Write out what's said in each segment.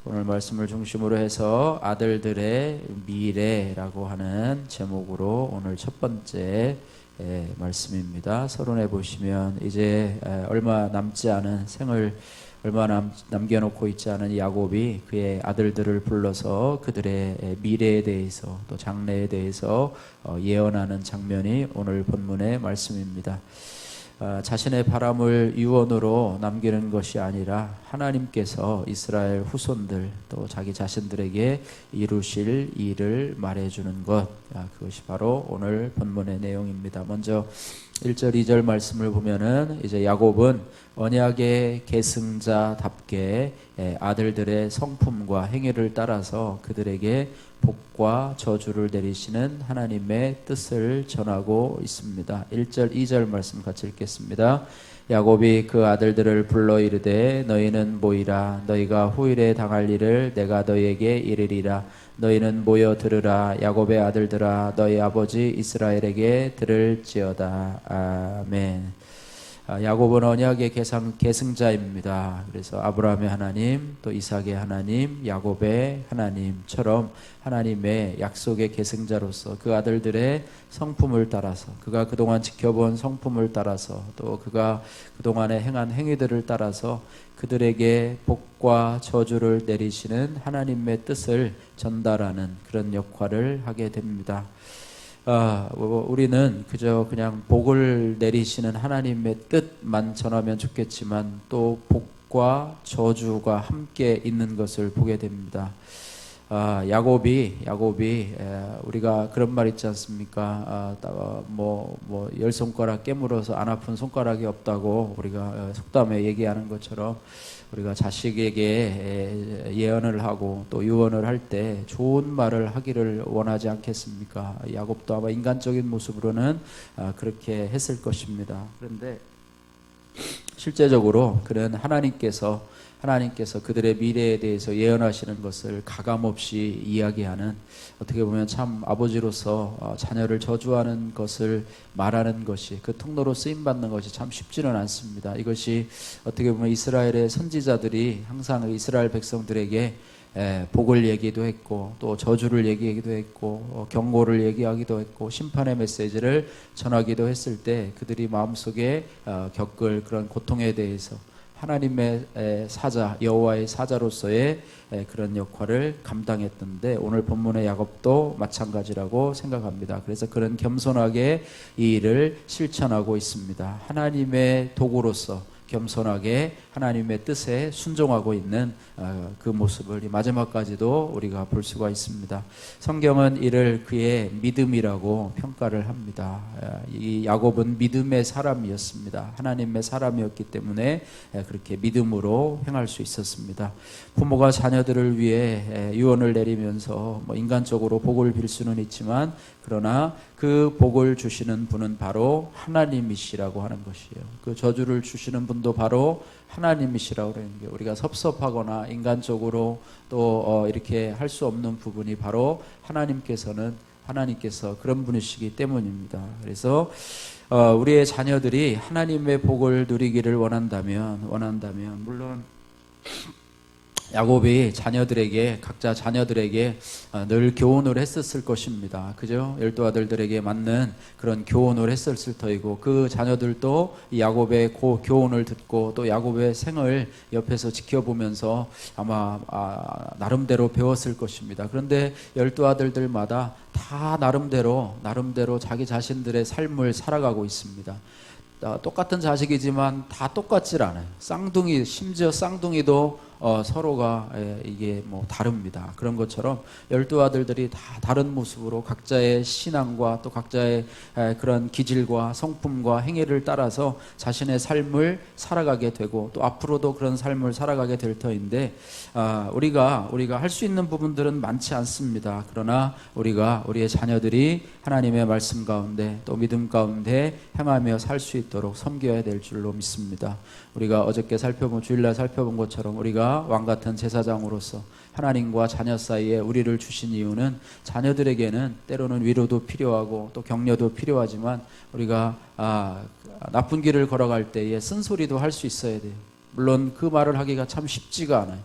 오늘 말씀을 중심으로 해서 아들들의 미래라고 하는 제목으로 오늘 첫 번째 말씀입니다. 서론에 보시면 이제 얼마 남지 않은 생을 얼마 남겨놓고 있지 않은 야곱이 그의 아들들을 불러서 그들의 미래에 대해서 또 장래에 대해서 예언하는 장면이 오늘 본문의 말씀입니다. 자신의 바람을 유언으로 남기는 것이 아니라 하나님께서 이스라엘 후손들 또 자기 자신들에게 이루실 일을 말해주는 것, 그것이 바로 오늘 본문의 내용입니다. 먼저 1절 2절 말씀을 보면은 이제 야곱은 언약의 계승자답게 아들들의 성품과 행위를 따라서 그들에게 복과 저주를 내리시는 하나님의 뜻을 전하고 있습니다. 1절 2절 말씀 같이 읽겠습니다. 야곱이 그 아들들을 불러 이르되 너희는 모이라. 너희가 후일에 당할 일을 내가 너희에게 이르리라. 너희는 모여 들으라. 야곱의 아들들아 너희 아버지 이스라엘에게 들을지어다. 아멘. 야곱은 언약의 계승자입니다. 그래서 아브라함의 하나님, 또 이삭의 하나님, 야곱의 하나님처럼 하나님의 약속의 계승자로서 그 아들들의 성품을 따라서, 그가 그동안 지켜본 성품을 따라서, 또 그가 그동안에 행한 행위들을 따라서 그들에게 복과 저주를 내리시는 하나님의 뜻을 전달하는 그런 역할을 하게 됩니다. 우리는 그저 그냥 복을 내리시는 하나님의 뜻만 전하면 좋겠지만 또 복과 저주가 함께 있는 것을 보게 됩니다. 야곱이 우리가 그런 말 있지 않습니까? 열 손가락 깨물어서 안 아픈 손가락이 없다고 우리가 속담에 얘기하는 것처럼 우리가 자식에게 예언을 하고 또 유언을 할 때 좋은 말을 하기를 원하지 않겠습니까? 야곱도 아마 인간적인 모습으로는 그렇게 했을 것입니다. 그런데 실제적으로 그는 하나님께서 그들의 미래에 대해서 예언하시는 것을 가감없이 이야기하는, 어떻게 보면 참 아버지로서 자녀를 저주하는 것을 말하는 것이, 그 통로로 쓰임받는 것이 참 쉽지는 않습니다. 이것이 어떻게 보면 이스라엘의 선지자들이 항상 이스라엘 백성들에게 복을 얘기도 했고 또 저주를 얘기하기도 했고 경고를 얘기하기도 했고 심판의 메시지를 전하기도 했을 때 그들이 마음속에 겪을 그런 고통에 대해서 하나님의 사자, 여호와의 사자로서의 그런 역할을 감당했던데, 오늘 본문의 야곱도 마찬가지라고 생각합니다. 그래서 그런 겸손하게 이 일을 실천하고 있습니다. 하나님의 도구로서 겸손하게 하나님의 뜻에 순종하고 있는 그 모습을 마지막까지도 우리가 볼 수가 있습니다. 성경은 이를 그의 믿음이라고 평가를 합니다. 이 야곱은 믿음의 사람이었습니다. 하나님의 사람이었기 때문에 그렇게 믿음으로 행할 수 있었습니다. 부모가 자녀들을 위해 유언을 내리면서 인간적으로 복을 빌 수는 있지만, 그러나 그 복을 주시는 분은 바로 하나님이시라고 하는 것이에요. 그 저주를 주시는 분도 바로 하나님이시라고 그러는 게, 우리가 섭섭하거나 인간적으로 또 이렇게 할 수 없는 부분이 바로 하나님께서 그런 분이시기 때문입니다. 그래서 우리의 자녀들이 하나님의 복을 누리기를 원한다면 물론 야곱이 각자 자녀들에게 늘 교훈을 했었을 것입니다. 그죠? 12아들들에게 맞는 그런 교훈을 했었을 터이고, 그 자녀들도 야곱의 교훈을 듣고 또 야곱의 생을 옆에서 지켜보면서 아마 나름대로 배웠을 것입니다. 그런데 12아들들마다 다 나름대로 자기 자신들의 삶을 살아가고 있습니다. 똑같은 자식이지만 다 똑같질 않아요. 심지어 쌍둥이도 서로가 이게 다릅니다. 그런 것처럼 12아들들이 다 다른 모습으로 각자의 신앙과 또 각자의 그런 기질과 성품과 행위를 따라서 자신의 삶을 살아가게 되고 또 앞으로도 그런 삶을 살아가게 될 터인데, 우리가 할 수 있는 부분들은 많지 않습니다. 그러나 우리의 자녀들이 하나님의 말씀 가운데 또 믿음 가운데 행하며 살 수 있도록 섬겨야 될 줄로 믿습니다. 우리가 어저께 주일날 살펴본 것처럼 우리가 왕같은 제사장으로서 하나님과 자녀 사이에 우리를 주신 이유는, 자녀들에게는 때로는 위로도 필요하고 또 격려도 필요하지만 우리가 나쁜 길을 걸어갈 때에 쓴소리도 할 수 있어야 돼요. 물론 그 말을 하기가 참 쉽지가 않아요.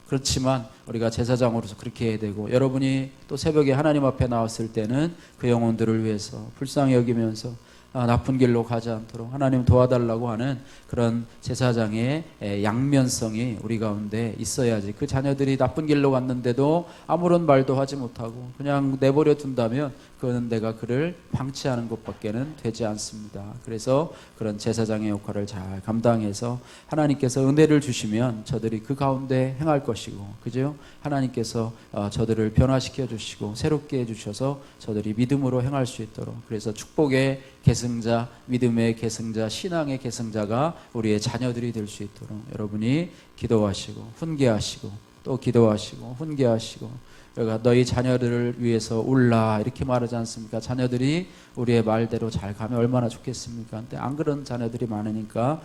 그렇지만 우리가 제사장으로서 그렇게 해야 되고, 여러분이 또 새벽에 하나님 앞에 나왔을 때는 그 영혼들을 위해서 불쌍히 여기면서 나쁜 길로 가지 않도록 하나님 도와달라고 하는 그런 제사장의 양면성이 우리 가운데 있어야지, 그 자녀들이 나쁜 길로 갔는데도 아무런 말도 하지 못하고 그냥 내버려 둔다면 그거는 내가 그를 방치하는 것밖에는 되지 않습니다. 그래서 그런 제사장의 역할을 잘 감당해서 하나님께서 은혜를 주시면 저들이 그 가운데 행할 것이고, 그죠? 하나님께서 저들을 변화시켜 주시고 새롭게 해주셔서 저들이 믿음으로 행할 수 있도록, 그래서 축복의 계승자, 믿음의 계승자, 신앙의 계승자가 우리의 자녀들이 될 수 있도록 여러분이 기도하시고 훈계하시고 또 기도하시고 훈계하시고, 그러니까 너희 자녀들을 위해서 울라 이렇게 말하지 않습니까? 자녀들이 우리의 말대로 잘 가면 얼마나 좋겠습니까? 근데 안 그런 자녀들이 많으니까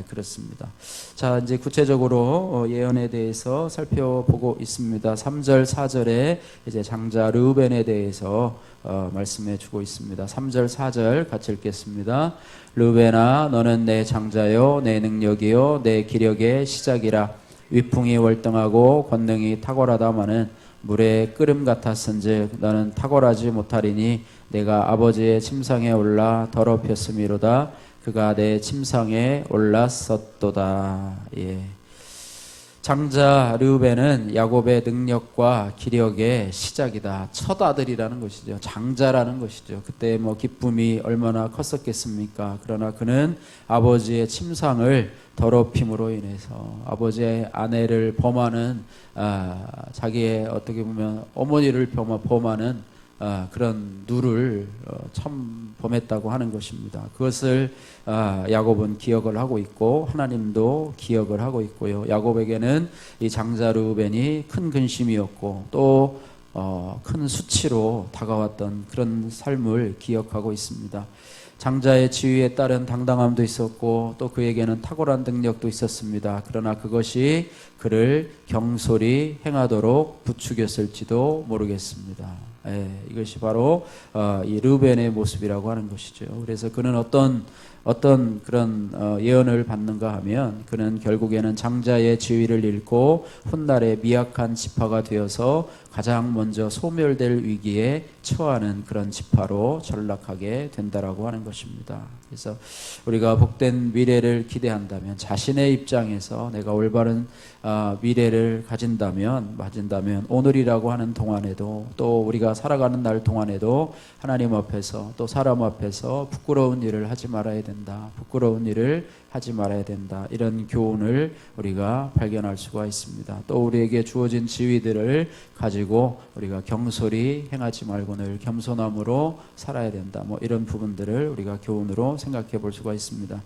그렇습니다. 자, 이제 구체적으로 예언에 대해서 살펴보고 있습니다. 3절 4절에 이제 장자 르우벤에 대해서 말씀해 주고 있습니다. 3절 4절 같이 읽겠습니다. 르우벤아, 너는 내 장자요 내 능력이요 내 기력의 시작이라. 위풍이 월등하고 권능이 탁월하다마는 물의 끓음 같았은즉 너는 탁월하지 못하리니 내가 아버지의 침상에 올라 더럽혔음이로다. 그가 내 침상에 올랐었도다. 예. 장자 르우벤은 야곱의 능력과 기력의 시작이다. 첫 아들이라는 것이죠. 장자라는 것이죠. 그때 뭐 기쁨이 얼마나 컸었겠습니까? 그러나 그는 아버지의 침상을 더럽힘으로 인해서 아버지의 아내를 범하는 자기의 어떻게 보면 어머니를 범하는 그런 누를 참 범했다고 하는 것입니다. 그것을 야곱은 기억을 하고 있고 하나님도 기억을 하고 있고요. 야곱에게는 이 장자 르우벤이 큰 근심이었고 또 큰 수치로 다가왔던 그런 삶을 기억하고 있습니다. 장자의 지위에 따른 당당함도 있었고 또 그에게는 탁월한 능력도 있었습니다. 그러나 그것이 그를 경솔히 행하도록 부추겼을지도 모르겠습니다. 이것이 바로 이 르우벤의 모습이라고 하는 것이죠. 그래서 그는 어떤 그런 예언을 받는가 하면 그는 결국에는 장자의 지위를 잃고 훗날에 미약한 지파가 되어서 가장 먼저 소멸될 위기에 처하는 그런 지파로 전락하게 된다라고 하는 것입니다. 그래서 우리가 복된 미래를 기대한다면, 자신의 입장에서 내가 올바른 미래를 가진다면 오늘이라고 하는 동안에도 또 우리가 살아가는 날 동안에도 하나님 앞에서 또 사람 앞에서 부끄러운 일을 하지 말아야 된다. 부끄러운 일을 하지 말아야 된다. 이런 교훈을 우리가 발견할 수가 있습니다. 또 우리에게 주어진 지위들을 가지고 우리가 경솔히 행하지 말고 늘 겸손함으로 살아야 된다. 뭐 이런 부분들을 우리가 교훈으로 생각해 볼 수가 있습니다.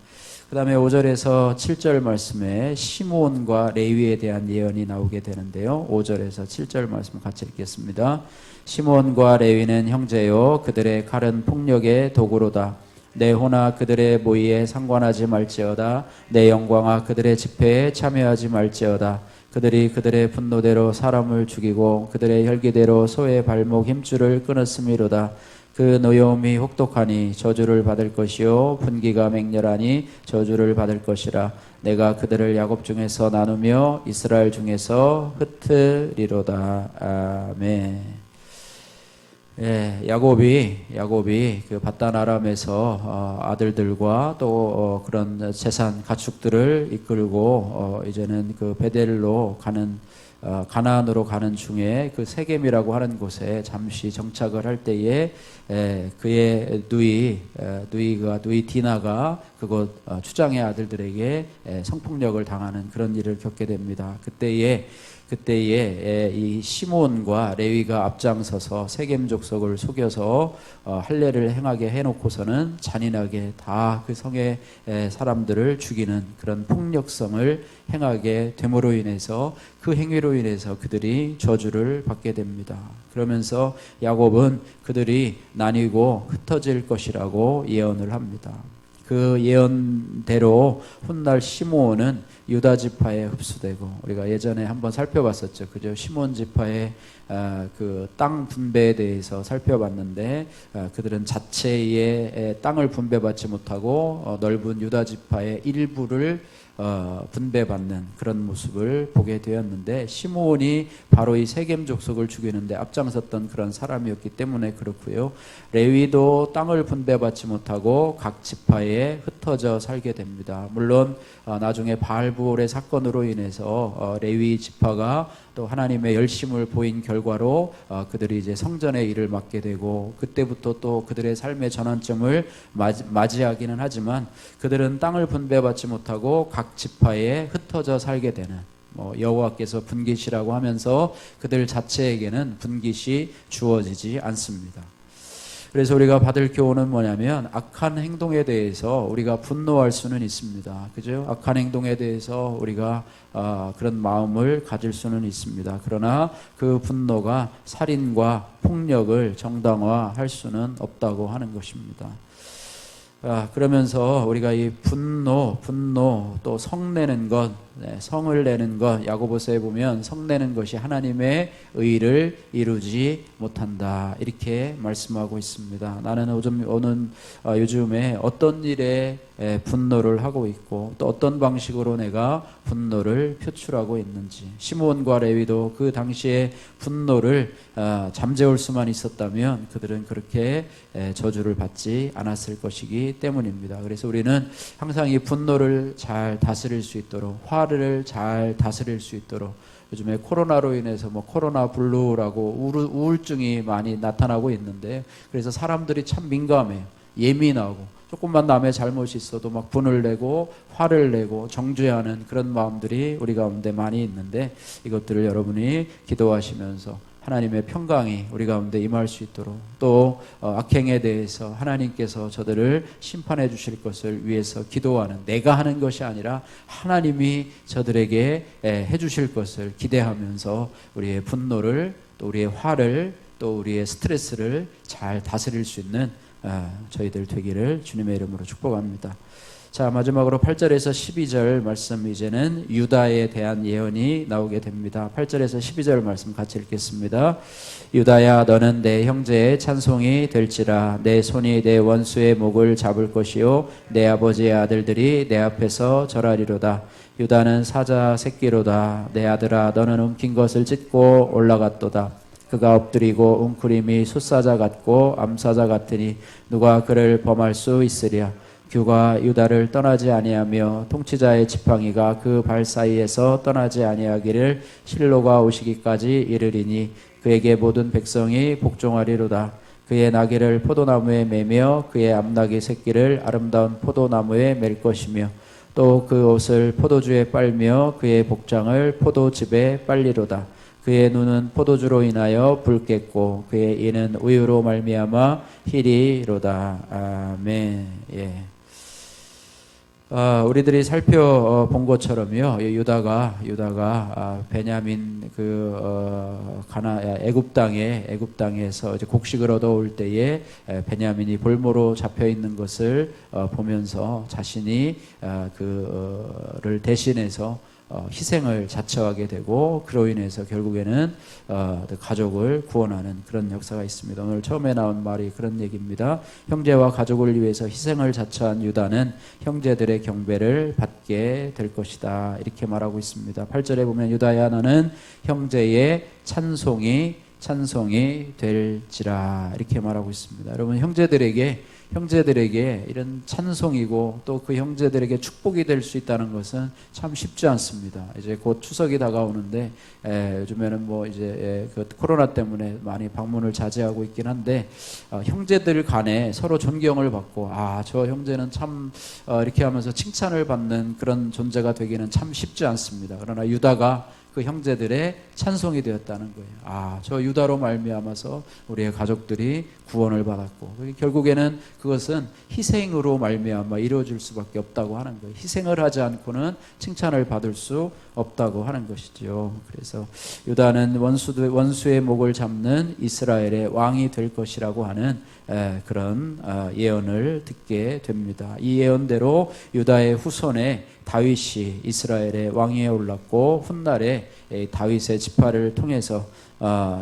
그 다음에 5절에서 7절 말씀에 시므온과 레위에 대한 예언이 나오게 되는데요. 5절에서 7절 말씀 같이 읽겠습니다. 시므온과 레위는 형제요 그들의 칼은 폭력의 도구로다. 내 호나 그들의 모의에 상관하지 말지어다. 내 영광아 그들의 집회에 참여하지 말지어다. 그들이 그들의 분노대로 사람을 죽이고 그들의 혈기대로 소의 발목 힘줄을 끊었음이로다. 그 노여움이 혹독하니 저주를 받을 것이요 분기가 맹렬하니 저주를 받을 것이라. 내가 그들을 야곱 중에서 나누며 이스라엘 중에서 흩으리로다. 아멘. 예, 야곱이 그 밧단 아람에서 아들들과 또 그런 재산 가축들을 이끌고 이제는 그 베델로 가는 가나안으로 가는 중에 그 세겜이라고 하는 곳에 잠시 정착을 할 때에 그의 누이 디나가 그곳 추장의 아들들에게 성폭력을 당하는 그런 일을 겪게 됩니다. 그때에 이 시므온과 레위가 앞장서서 세겜 족속을 속여서 할례를 행하게 해놓고서는 잔인하게 다 그 성의 사람들을 죽이는 그런 폭력성을 행하게 됨으로 인해서 그 행위로 인해서 그들이 저주를 받게 됩니다. 그러면서 야곱은 그들이 나뉘고 흩어질 것이라고 예언을 합니다. 그 예언대로 훗날 시므온은 유다 지파에 흡수되고, 우리가 예전에 한번 살펴봤었죠. 그죠? 시므온 지파의 그 땅 분배에 대해서 살펴봤는데 그들은 자체의 땅을 분배받지 못하고 넓은 유다 지파의 일부를 분배받는 그런 모습을 보게 되었는데, 시므온이 바로 이 세겜 족속을 죽이는데 앞장섰던 그런 사람이었기 때문에 그렇고요. 레위도 땅을 분배받지 못하고 각 지파에 흩어져 살게 됩니다. 물론 나중에 바알부올의 사건으로 인해서 레위 지파가 또 하나님의 열심을 보인 결과로 그들이 이제 성전의 일을 맡게 되고, 그때부터 또 그들의 삶의 전환점을 맞이하기는 하지만, 그들은 땅을 분배받지 못하고 각 지파에 흩어져 살게 되는, 여호와께서 분깃이라고 하면서 그들 자체에게는 분깃이 주어지지 않습니다. 그래서 우리가 받을 교훈은 뭐냐면, 악한 행동에 대해서 우리가 분노할 수는 있습니다. 그죠? 악한 행동에 대해서 우리가 그런 마음을 가질 수는 있습니다. 그러나 그 분노가 살인과 폭력을 정당화할 수는 없다고 하는 것입니다. 그러면서 우리가 이 분노 또 성내는 것, 성을 내는 것, 야고보서에 보면 성내는 것이 하나님의 의를 이루지 못한다, 이렇게 말씀하고 있습니다. 나는 요즘에 어떤 일에 분노를 하고 있고, 또 어떤 방식으로 내가 분노를 표출하고 있는지. 시므온과 레위도 그 당시에 분노를 잠재울 수만 있었다면 그들은 그렇게 저주를 받지 않았을 것이기 때문입니다. 그래서 우리는 항상 이 분노를 잘 다스릴 수 있도록, 화를 잘 다스릴 수 있도록, 요즘에 코로나로 인해서 코로나 블루라고 우울증이 많이 나타나고 있는데, 그래서 사람들이 참 민감해요. 예민하고, 조금만 남의 잘못이 있어도 막 분을 내고 화를 내고 정죄하는 그런 마음들이 우리 가운데 많이 있는데, 이것들을 여러분이 기도하시면서 하나님의 평강이 우리 가운데 임할 수 있도록, 또 악행에 대해서 하나님께서 저들을 심판해 주실 것을 위해서 기도하는, 내가 하는 것이 아니라 하나님이 저들에게 해 주실 것을 기대하면서 우리의 분노를, 또 우리의 화를, 또 우리의 스트레스를 잘 다스릴 수 있는 저희들 되기를 주님의 이름으로 축복합니다. 자, 마지막으로 8절에서 12절 말씀, 이제는 유다에 대한 예언이 나오게 됩니다. 8절에서 12절 말씀 같이 읽겠습니다. 유다야, 너는 내 형제의 찬송이 될지라. 내 손이 내 원수의 목을 잡을 것이요 내 아버지의 아들들이 내 앞에서 절하리로다. 유다는 사자 새끼로다. 내 아들아, 너는 움킨 것을 찢고 올라갔도다. 그가 엎드리고 웅크림이 숫사자 같고 암사자 같으니 누가 그를 범할 수 있으랴. 규가 유다를 떠나지 아니하며 통치자의 지팡이가 그 발 사이에서 떠나지 아니하기를 실로가 오시기까지 이르리니 그에게 모든 백성이 복종하리로다. 그의 나귀를 포도나무에 매며 그의 암나귀 새끼를 아름다운 포도나무에 맬 것이며, 또 그 옷을 포도주에 빨며 그의 복장을 포도즙에 빨리로다. 그의 눈은 포도주로 인하여 붉겠고 그의 이는 우유로 말미암아 희리로다. 아멘. 예. 우리들이 살펴본 것처럼요, 유다가 베냐민 애굽 땅에서 이제 곡식을 얻어올 때에 베냐민이 볼모로 잡혀 있는 것을 보면서 자신이 그를 대신해서 희생을 자처하게 되고, 그로 인해서 결국에는 가족을 구원하는 그런 역사가 있습니다. 오늘 처음에 나온 말이 그런 얘기입니다. 형제와 가족을 위해서 희생을 자처한 유다는 형제들의 경배를 받게 될 것이다, 이렇게 말하고 있습니다. 8절에 보면 유다야, 너는 형제의 찬송이 될지라, 이렇게 말하고 있습니다. 여러분, 형제들에게 이런 찬송이고 또 그 형제들에게 축복이 될 수 있다는 것은 참 쉽지 않습니다. 이제 곧 추석이 다가오는데 요즘에는 그 코로나 때문에 많이 방문을 자제하고 있긴 한데, 형제들 간에 서로 존경을 받고, 저 형제는 참 이렇게 하면서 칭찬을 받는 그런 존재가 되기는 참 쉽지 않습니다. 그러나 유다가 그 형제들의 찬송이 되었다는 거예요. 저 유다로 말미암아서 우리의 가족들이 구원을 받았고, 결국에는 그것은 희생으로 말미암아 이루어질 수밖에 없다고 하는 거예요. 희생을 하지 않고는 칭찬을 받을 수 없다고 하는 것이죠. 그래서 유다는 원수의 목을 잡는 이스라엘의 왕이 될 것이라고 하는 그런 예언을 듣게 됩니다. 이 예언대로 유다의 후손에 다윗이 이스라엘의 왕위에 올랐고, 훗날에 다윗의 지파를 통해서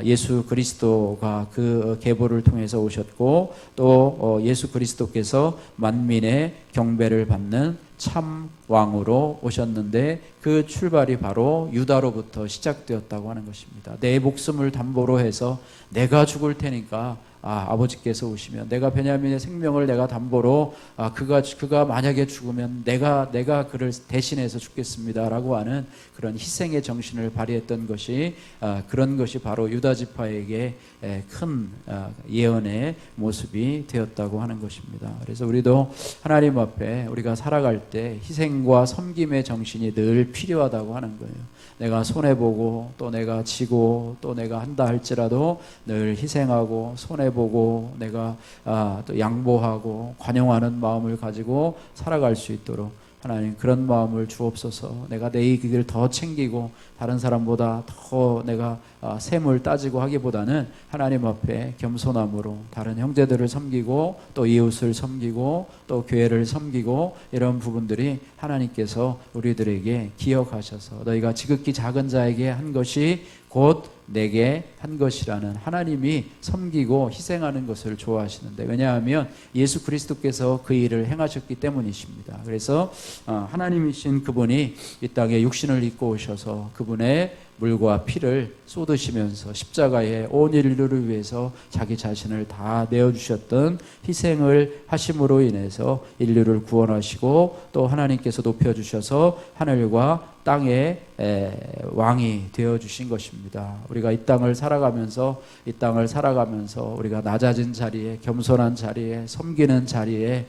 예수 그리스도가 그 계보를 통해서 오셨고, 또 예수 그리스도께서 만민의 경배를 받는 참 왕으로 오셨는데 그 출발이 바로 유다로부터 시작되었다고 하는 것입니다. 내 목숨을 담보로 해서 내가 죽을 테니까 아버지께서 오시면 내가 베냐민의 생명을 내가 담보로 그가 만약에 죽으면 내가 그를 대신해서 죽겠습니다라고 하는 그런 희생의 정신을 발휘했던 것이 그런 것이 바로 유다 지파에게 큰 예언의 모습이 되었다고 하는 것입니다. 그래서 우리도 하나님 앞에 우리가 살아갈 때 희생과 섬김의 정신이 늘 필요하다고 하는 거예요. 내가 손해보고 또 내가 지고 또 내가 한다 할지라도 늘 희생하고 손해보고 내가 또 양보하고 관용하는 마음을 가지고 살아갈 수 있도록 하나님 그런 마음을 주옵소서. 내가 내 이익을 더 챙기고 다른 사람보다 더 내가 셈을 따지고 하기보다는 하나님 앞에 겸손함으로 다른 형제들을 섬기고 또 이웃을 섬기고 또 교회를 섬기고 이런 부분들이 하나님께서 우리들에게 기억하셔서 너희가 지극히 작은 자에게 한 것이 곧 내게 한 것이라는 하나님이 섬기고 희생하는 것을 좋아하시는데 왜냐하면 예수 그리스도께서 그 일을 행하셨기 때문이십니다. 그래서 하나님이신 그분이 이 땅에 육신을 입고 오셔서 그분의 물과 피를 쏟으시면서 십자가에 온 인류를 위해서 자기 자신을 다 내어주셨던 희생을 하심으로 인해서 인류를 구원하시고 또 하나님께서 높여주셔서 하늘과 땅의 왕이 되어주신 것입니다. 우리가 이 땅을 살아가면서 우리가 낮아진 자리에 겸손한 자리에 섬기는 자리에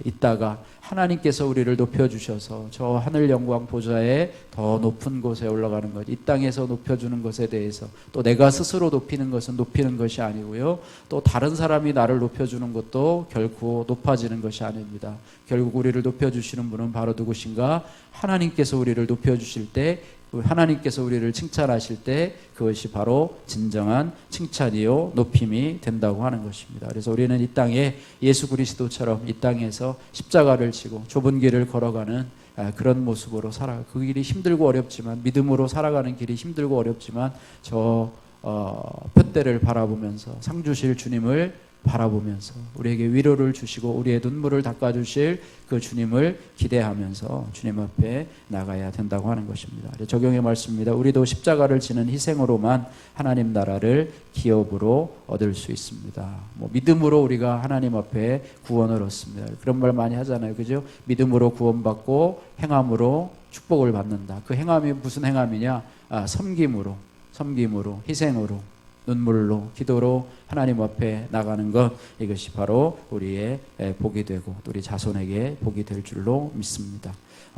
있다가 하나님께서 우리를 높여주셔서 저 하늘 영광 보좌에 더 높은 곳에 올라가는 것, 이 땅에서 높여주는 것에 대해서 또 내가 스스로 높이는 것은 높이는 것이 아니고요, 또 다른 사람이 나를 높여주는 것도 결코 높아지는 것이 아닙니다. 결국 우리를 높여주시는 분은 바로 누구신가? 하나님께서 우리를 높여주실 때, 하나님께서 우리를 칭찬하실 때 그것이 바로 진정한 칭찬이요 높임이 된다고 하는 것입니다. 그래서 우리는 이 땅에 예수 그리스도처럼 이 땅에서 십자가를 지고 좁은 길을 걸어가는 그런 모습으로 살아. 그 길이 힘들고 어렵지만, 믿음으로 살아가는 길이 힘들고 어렵지만 저 푯대를 바라보면서 상 주실 주님을 바라보면서 우리에게 위로를 주시고 우리의 눈물을 닦아주실 그 주님을 기대하면서 주님 앞에 나가야 된다고 하는 것입니다. 적용의 말씀입니다. 우리도 십자가를 지는 희생으로만 하나님 나라를 기업으로 얻을 수 있습니다. 믿음으로 우리가 하나님 앞에 구원을 얻습니다. 그런 말 많이 하잖아요, 그죠? 믿음으로 구원받고 행함으로 축복을 받는다. 그 행함이 무슨 행함이냐? 섬김으로, 희생으로, 눈물로, 기도로 하나님 앞에 나가는 것, 이것이 바로 우리의 복이 되고 우리 자손에게 복이 될 줄로 믿습니다.